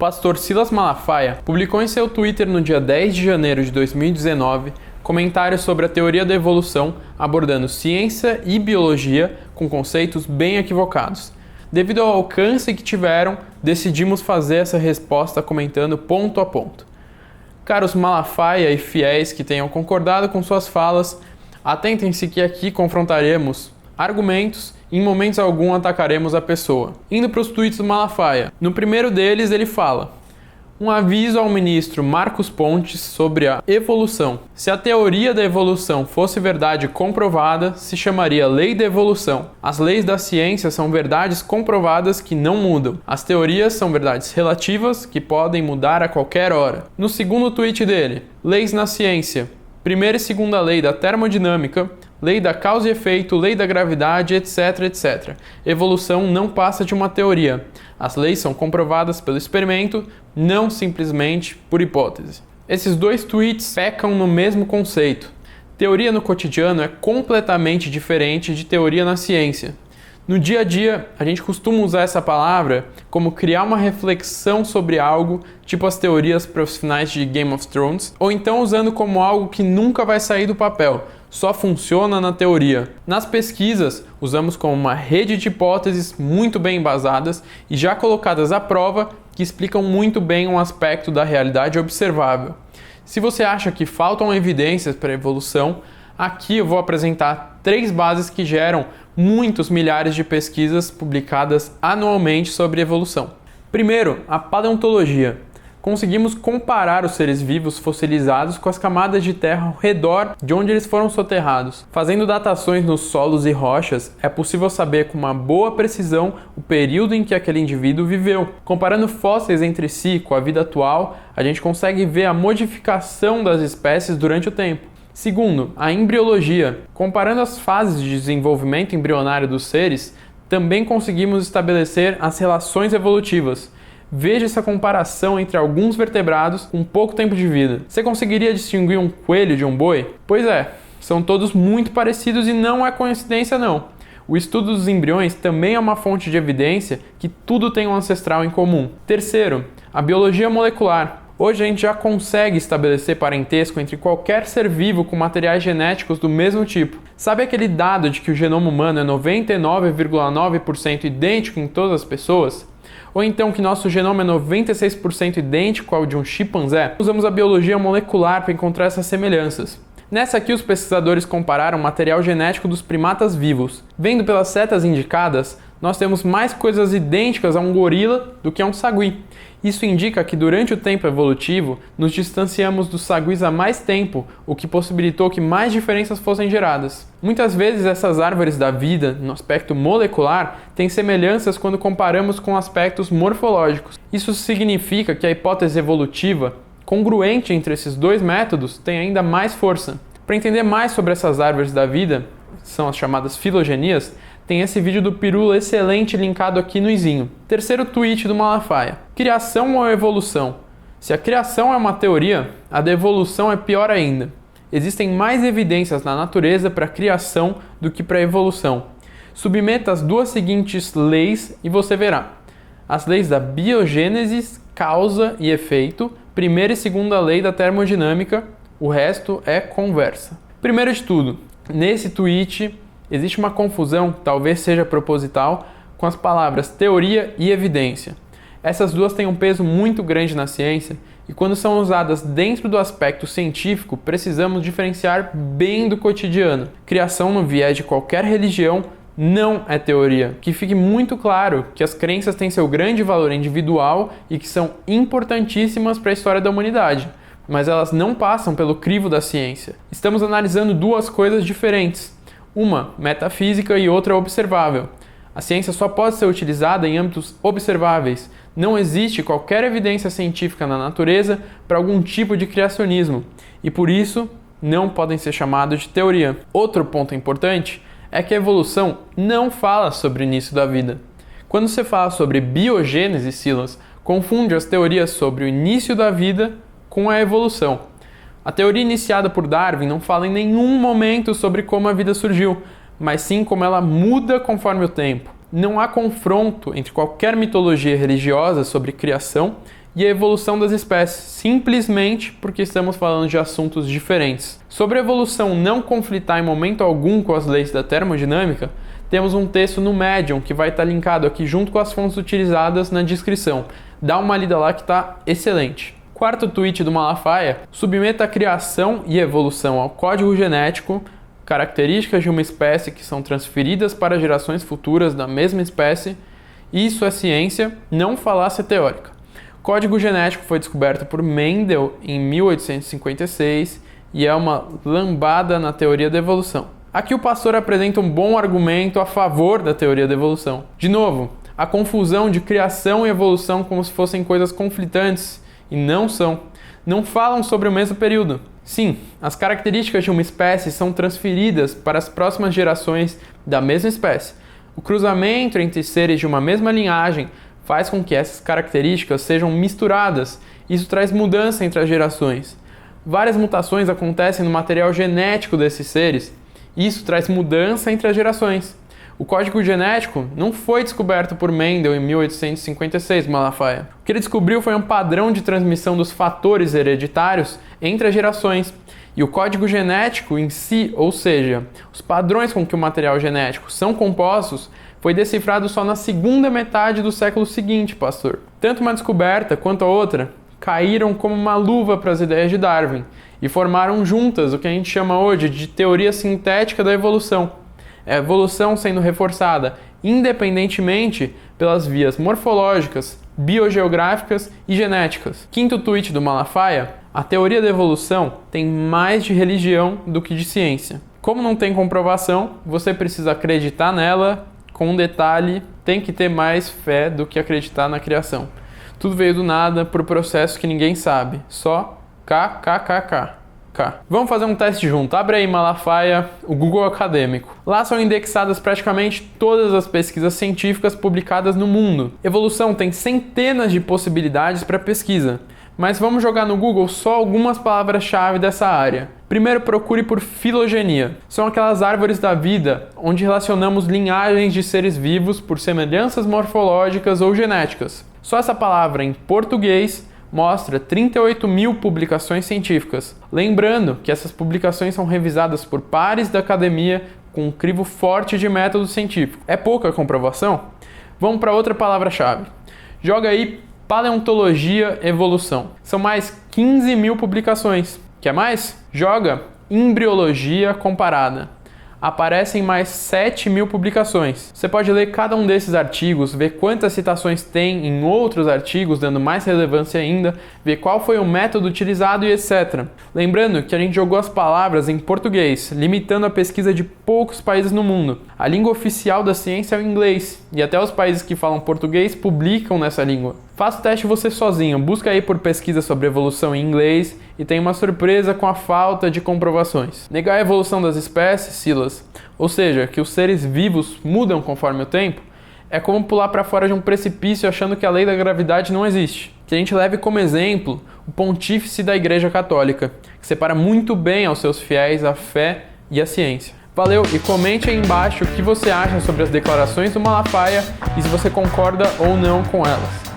pastor Silas Malafaia publicou em seu Twitter no dia 10 de janeiro de 2019 comentários sobre a teoria da evolução, abordando ciência e biologia com conceitos bem equivocados. Devido ao alcance que tiveram, decidimos fazer essa resposta comentando ponto a ponto. Caros Malafaia e fiéis que tenham concordado com suas falas, atentem-se que aqui confrontaremos argumentos e em momentos algum atacaremos a pessoa. Indo para os tweets do Malafaia. No primeiro deles ele fala: um aviso ao ministro Marcos Pontes sobre a evolução. Se a teoria da evolução fosse verdade comprovada, se chamaria lei da evolução. As leis da ciência são verdades comprovadas que não mudam. As teorias são verdades relativas que podem mudar a qualquer hora. No segundo tweet dele, leis na ciência. Primeira e segunda lei da termodinâmica, lei da causa e efeito, lei da gravidade, etc, etc. Evolução não passa de uma teoria. As leis são comprovadas pelo experimento, não simplesmente por hipótese. Esses dois tweets pecam no mesmo conceito. Teoria no cotidiano é completamente diferente de teoria na ciência. No dia a dia, a gente costuma usar essa palavra como criar uma reflexão sobre algo, tipo as teorias profissionais de Game of Thrones, ou então usando como algo que nunca vai sair do papel, só funciona na teoria. Nas pesquisas, usamos como uma rede de hipóteses muito bem embasadas e já colocadas à prova, que explicam muito bem um aspecto da realidade observável. Se você acha que faltam evidências para a evolução, aqui eu vou apresentar 3 bases que geram muitos milhares de pesquisas publicadas anualmente sobre evolução. Primeiro, a paleontologia. Conseguimos comparar os seres vivos fossilizados com as camadas de terra ao redor de onde eles foram soterrados. Fazendo datações nos solos e rochas, é possível saber com uma boa precisão o período em que aquele indivíduo viveu. Comparando fósseis entre si com a vida atual, a gente consegue ver a modificação das espécies durante o tempo. Segundo, a embriologia. Comparando as fases de desenvolvimento embrionário dos seres, também conseguimos estabelecer as relações evolutivas. Veja essa comparação entre alguns vertebrados com pouco tempo de vida. Você conseguiria distinguir um coelho de um boi? Pois é, são todos muito parecidos e não é coincidência não. O estudo dos embriões também é uma fonte de evidência que tudo tem um ancestral em comum. Terceiro, a biologia molecular. Hoje a gente já consegue estabelecer parentesco entre qualquer ser vivo com materiais genéticos do mesmo tipo. Sabe aquele dado de que o genoma humano é 99,9% idêntico em todas as pessoas? Ou então que nosso genoma é 96% idêntico ao de um chimpanzé? Usamos a biologia molecular para encontrar essas semelhanças. Nessa aqui, os pesquisadores compararam o material genético dos primatas vivos. Vendo pelas setas indicadas, nós temos mais coisas idênticas a um gorila do que a um sagui. Isso indica que durante o tempo evolutivo, nos distanciamos dos saguis há mais tempo, o que possibilitou que mais diferenças fossem geradas. Muitas vezes essas árvores da vida, no aspecto molecular, têm semelhanças quando comparamos com aspectos morfológicos. Isso significa que a hipótese evolutiva, congruente entre esses dois métodos, tem ainda mais força. Para entender mais sobre essas árvores da vida, são as chamadas filogenias, tem esse vídeo do Pirula excelente linkado aqui no izinho. Terceiro tweet do Malafaia. Criação ou evolução? Se a criação é uma teoria, a da evolução é pior ainda. Existem mais evidências na natureza para a criação do que para a evolução. Submeta as duas seguintes leis e você verá. As leis da biogênese, causa e efeito, primeira e segunda lei da termodinâmica, o resto é conversa. Primeiro de tudo, nesse tweet existe uma confusão, talvez seja proposital, com as palavras teoria e evidência. Essas duas têm um peso muito grande na ciência e quando são usadas dentro do aspecto científico, precisamos diferenciar bem do cotidiano. Criação no viés de qualquer religião não é teoria. Que fique muito claro que as crenças têm seu grande valor individual e que são importantíssimas para a história da humanidade, mas elas não passam pelo crivo da ciência. Estamos analisando duas coisas diferentes. Uma metafísica e outra observável. A ciência só pode ser utilizada em âmbitos observáveis. Não existe qualquer evidência científica na natureza para algum tipo de criacionismo e, por isso, não podem ser chamados de teoria. Outro ponto importante é que a evolução não fala sobre o início da vida. Quando você fala sobre biogênese, Silas, confunde as teorias sobre o início da vida com a evolução. A teoria iniciada por Darwin não fala em nenhum momento sobre como a vida surgiu, mas sim como ela muda conforme o tempo. Não há confronto entre qualquer mitologia religiosa sobre criação e a evolução das espécies, simplesmente porque estamos falando de assuntos diferentes. Sobre a evolução não conflitar em momento algum com as leis da termodinâmica, temos um texto no Medium que vai estar linkado aqui junto com as fontes utilizadas na descrição. Dá uma lida lá que está excelente. Quarto tweet do Malafaia: submeta a criação e evolução ao código genético, características de uma espécie que são transferidas para gerações futuras da mesma espécie. Isso é ciência, não falácia teórica. Código genético foi descoberto por Mendel em 1856 e é uma lambada na teoria da evolução. Aqui o pastor apresenta um bom argumento a favor da teoria da evolução. De novo, a confusão de criação e evolução como se fossem coisas conflitantes, e não são. Não falam sobre o mesmo período. Sim, as características de uma espécie são transferidas para as próximas gerações da mesma espécie. O cruzamento entre seres de uma mesma linhagem faz com que essas características sejam misturadas. Isso traz mudança entre as gerações. Várias mutações acontecem no material genético desses seres. Isso traz mudança entre as gerações. O código genético não foi descoberto por Mendel em 1856, Malafaia. O que ele descobriu foi um padrão de transmissão dos fatores hereditários entre as gerações. E o código genético em si, ou seja, os padrões com que o material genético são compostos, foi decifrado só na segunda metade do século seguinte, pastor. Tanto uma descoberta quanto a outra caíram como uma luva para as ideias de Darwin e formaram juntas o que a gente chama hoje de teoria sintética da evolução. A evolução sendo reforçada independentemente pelas vias morfológicas, biogeográficas e genéticas. Quinto tweet do Malafaia: a teoria da evolução tem mais de religião do que de ciência. Como não tem comprovação, você precisa acreditar nela. Com um detalhe, tem que ter mais fé do que acreditar na criação. Tudo veio do nada por processo que ninguém sabe. Só kkkk. Vamos fazer um teste junto. Abre aí, Malafaia, o Google Acadêmico. Lá são indexadas praticamente todas as pesquisas científicas publicadas no mundo. Evolução tem centenas de possibilidades para pesquisa, mas vamos jogar no Google só algumas palavras-chave dessa área. Primeiro, procure por filogenia. São aquelas árvores da vida onde relacionamos linhagens de seres vivos por semelhanças morfológicas ou genéticas. Só essa palavra em português mostra 38 mil publicações científicas. Lembrando que essas publicações são revisadas por pares da academia com um crivo forte de método científico. É pouca comprovação? Vamos para outra palavra-chave. Joga aí paleontologia, evolução. São mais 15 mil publicações. Quer mais? Joga embriologia comparada. Aparecem mais 7 mil publicações. Você pode ler cada um desses artigos, ver quantas citações tem em outros artigos, dando mais relevância ainda, ver qual foi o método utilizado e etc. Lembrando que a gente jogou as palavras em português, limitando a pesquisa de poucos países no mundo. A língua oficial da ciência é o inglês, e até os países que falam português publicam nessa língua. Faça o teste você sozinho, busca aí por pesquisa sobre evolução em inglês e tem uma surpresa com a falta de comprovações. Negar a evolução das espécies, Silas, ou seja, que os seres vivos mudam conforme o tempo, é como pular para fora de um precipício achando que a lei da gravidade não existe. Que a gente leve como exemplo o pontífice da Igreja Católica, que separa muito bem aos seus fiéis a fé e a ciência. Valeu, e comente aí embaixo o que você acha sobre as declarações do Malafaia e se você concorda ou não com elas.